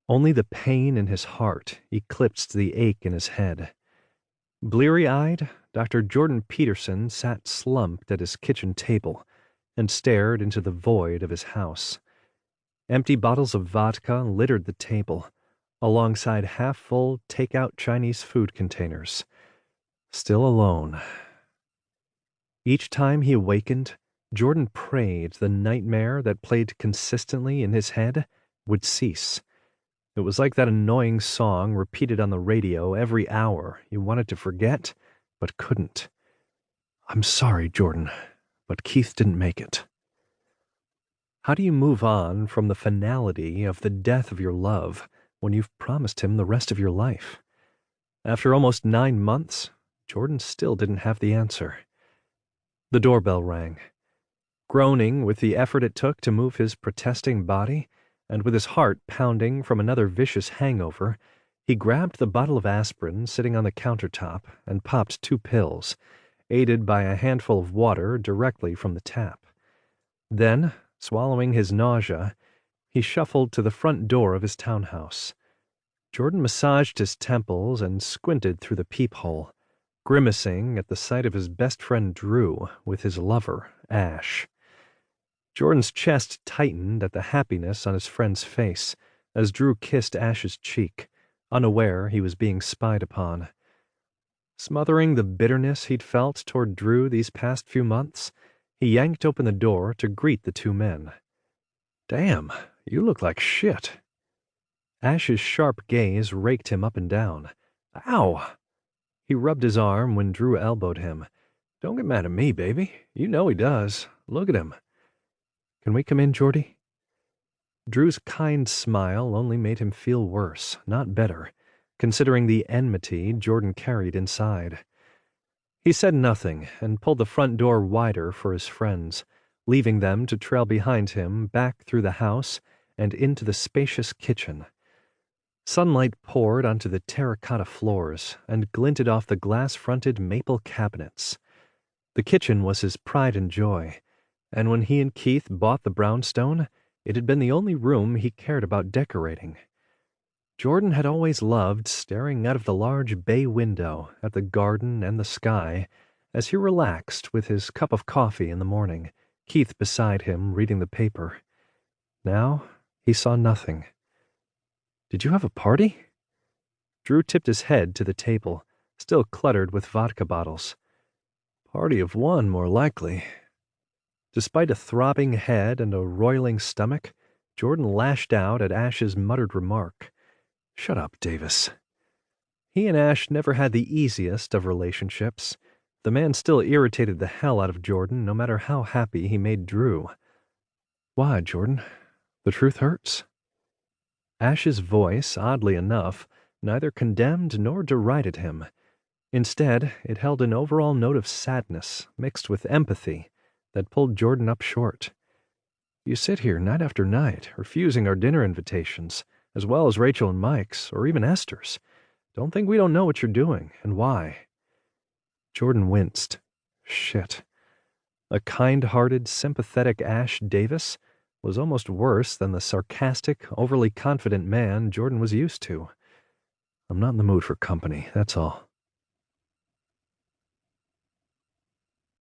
Only the pain in his heart eclipsed the ache in his head. Bleary-eyed, Dr. Jordan Peterson sat slumped at his kitchen table and stared into the void of his house. Empty bottles of vodka littered the table, alongside half-full take-out Chinese food containers. Still alone. Each time he awakened, Jordan prayed the nightmare that played consistently in his head would cease. It was like that annoying song repeated on the radio every hour you wanted to forget, but couldn't. "I'm sorry, Jordan, but Keith didn't make it." How do you move on from the finality of the death of your love when you've promised him the rest of your life? After almost 9 months, Jordan still didn't have the answer. The doorbell rang. Groaning with the effort it took to move his protesting body, and with his heart pounding from another vicious hangover, he grabbed the bottle of aspirin sitting on the countertop and popped 2 pills, aided by a handful of water directly from the tap. Then, swallowing his nausea, he shuffled to the front door of his townhouse. Jordan massaged his temples and squinted through the peephole, grimacing at the sight of his best friend Drew with his lover, Ash. Jordan's chest tightened at the happiness on his friend's face as Drew kissed Ash's cheek, unaware he was being spied upon. Smothering the bitterness he'd felt toward Drew these past few months, he yanked open the door to greet the 2 men. "Damn, you look like shit." Ash's sharp gaze raked him up and down. "Ow!" He rubbed his arm when Drew elbowed him. "Don't get mad at me, baby. You know he does. Look at him." "Can we come in, Jordy?" Drew's kind smile only made him feel worse, not better, considering the enmity Jordan carried inside. He said nothing and pulled the front door wider for his friends, leaving them to trail behind him back through the house and into the spacious kitchen. Sunlight poured onto the terracotta floors and glinted off the glass-fronted maple cabinets. The kitchen was his pride and joy, and when he and Keith bought the brownstone, it had been the only room he cared about decorating. Jordan had always loved staring out of the large bay window at the garden and the sky as he relaxed with his cup of coffee in the morning, Keith beside him reading the paper. Now he saw nothing. "Did you have a party?" Drew tipped his head to the table, still cluttered with vodka bottles. "Party of one, more likely." Despite a throbbing head and a roiling stomach, Jordan lashed out at Ash's muttered remark. "Shut up, Davis." He and Ash never had the easiest of relationships. The man still irritated the hell out of Jordan, no matter how happy he made Drew. "Why, Jordan? The truth hurts?" Ash's voice, oddly enough, neither condemned nor derided him. Instead, it held an overall note of sadness mixed with empathy that pulled Jordan up short. "You sit here night after night, refusing our dinner invitations, as well as Rachel and Mike's, or even Esther's. Don't think we don't know what you're doing, and why." Jordan winced. Shit. A kind-hearted, sympathetic Ash Davis was almost worse than the sarcastic, overly confident man Jordan was used to. "I'm not in the mood for company, that's all."